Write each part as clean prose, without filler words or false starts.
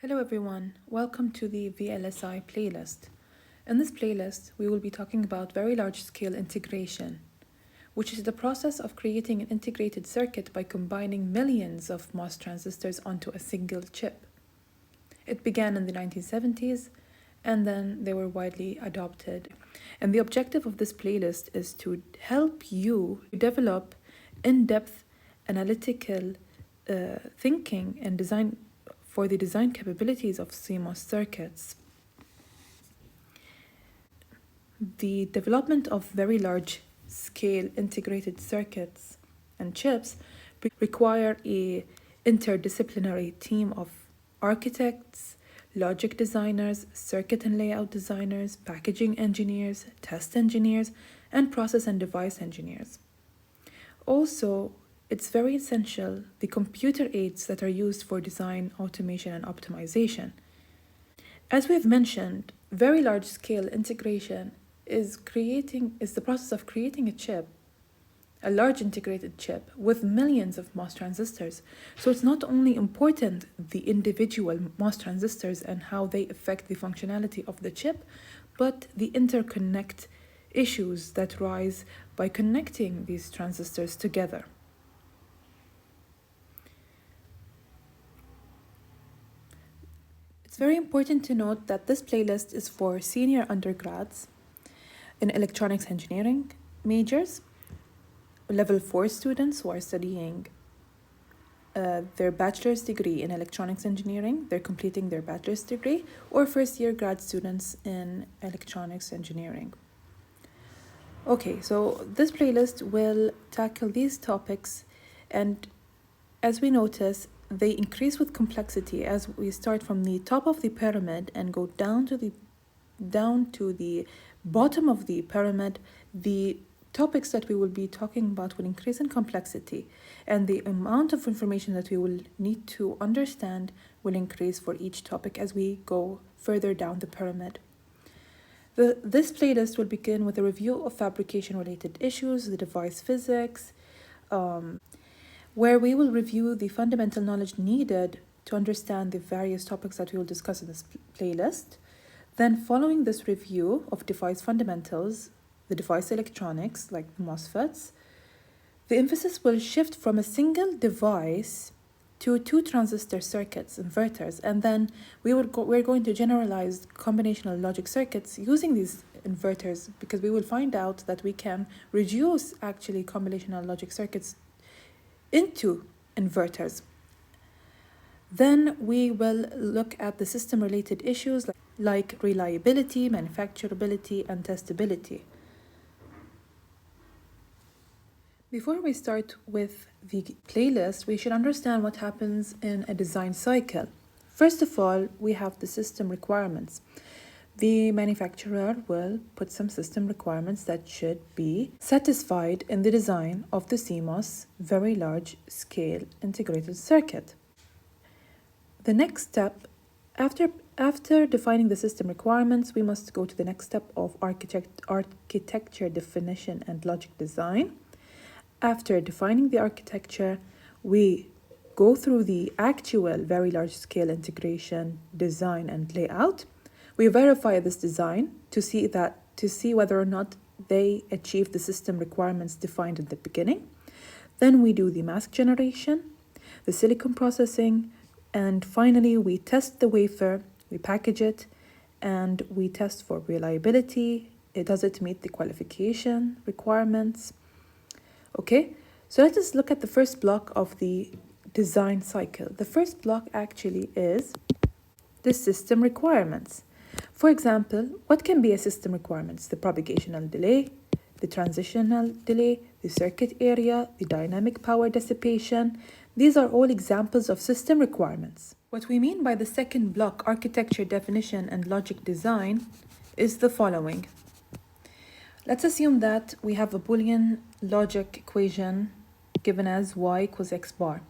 Hello everyone, welcome to the VLSI playlist. In this playlist, we will be talking about very large-scale integration, which is the process of creating an integrated circuit by combining millions of MOS transistors onto a single chip. It began in the 1970s, and then they were widely adopted. And the objective of this playlist is to help you develop in-depth analytical thinking and design for the design capabilities of CMOS circuits. The development of very large scale integrated circuits and chips require a interdisciplinary team of architects, logic designers, circuit and layout designers, packaging engineers, test engineers, and process and device engineers. Also, it's very essential the computer aids that are used for design, automation, and optimization. As we've mentioned, very large-scale integration is the process of creating a chip, a large integrated chip with millions of MOS transistors. So it's not only important the individual MOS transistors and how they affect the functionality of the chip, but the interconnect issues that rise by connecting these transistors together. It's very important to note that this playlist is for senior undergrads in electronics engineering majors, level 4 students who are studying their bachelor's degree in electronics engineering, they're completing their bachelor's degree, or first-year grad students in electronics engineering. Okay, so this playlist will tackle these topics, and as we notice, they increase with complexity as we start from the top of the pyramid and go down to the bottom of the pyramid. The topics that we will be talking about will increase in complexity, and the amount of information that we will need to understand will increase for each topic as we go further down the pyramid. This playlist will begin with a review of fabrication-related issues, the device physics, where we will review the fundamental knowledge needed to understand the various topics that we will discuss in this playlist. Then, following this review of device fundamentals, the device electronics, like the MOSFETs, the emphasis will shift from a single device to two transistor circuits, inverters, and then we're going to generalize combinational logic circuits using these inverters, because we will find out that we can reduce actually combinational logic circuits into inverters. Then we will look at the system-related issues like reliability, manufacturability, and testability. Before we start with the playlist, we should understand what happens in a design cycle. First of all, we have the system requirements. The manufacturer will put some system requirements that should be satisfied in the design of the CMOS very large scale integrated circuit. The next step, after defining the system requirements, we must go to the next step of architecture definition and logic design. After defining the architecture, we go through the actual very large scale integration, design, and layout. We verify this design to see whether or not they achieve the system requirements defined at the beginning. Then we do the mask generation, the silicon processing, and finally we test the wafer, we package it, and we test for reliability. Does it meet the qualification requirements? Okay, so let us look at the first block of the design cycle. The first block actually is the system requirements. For example, what can be a system requirements? The propagational delay, the transitional delay, the circuit area, the dynamic power dissipation. These are all examples of system requirements. What we mean by the second block, architecture definition and logic design, is the following. Let's assume that we have a Boolean logic equation given as y equals x bar.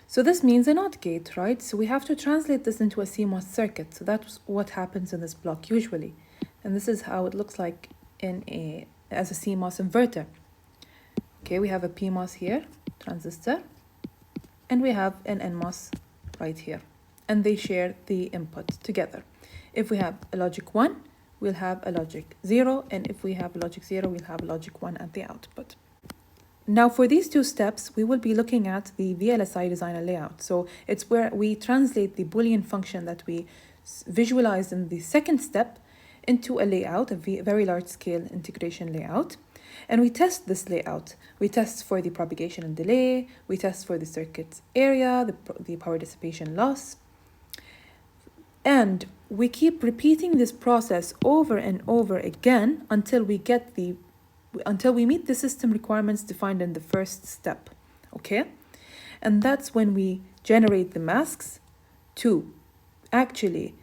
So this means a NOT gate, right? So we have to translate this into a CMOS circuit. So that's what happens in this block usually. And this is how it looks like as a CMOS inverter. Okay, we have a PMOS here, transistor, and we have an NMOS right here, and they share the input together. If we have a logic 1, we'll have a logic 0, and if we have a logic 0, we'll have a logic 1 at the output. Now for these two steps, we will be looking at the VLSI designer layout. So it's where we translate the Boolean function that we visualized in the second step into a layout, a very large scale integration layout. And we test this layout. We test for the propagation and delay, we test for the circuit area, the power dissipation loss. And we keep repeating this process over and over again until we meet the system requirements defined in the first step, okay? And that's when we generate the masks to actually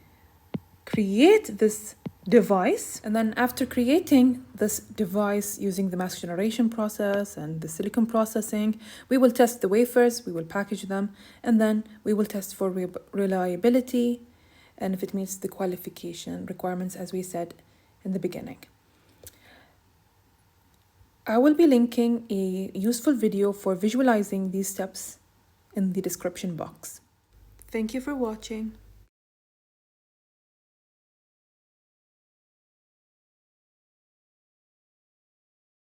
create this device. And then after creating this device using the mask generation process and the silicon processing, we will test the wafers, we will package them, and then we will test for reliability and if it meets the qualification requirements as we said in the beginning. I will be linking a useful video for visualizing these steps in the description box. Thank you for watching.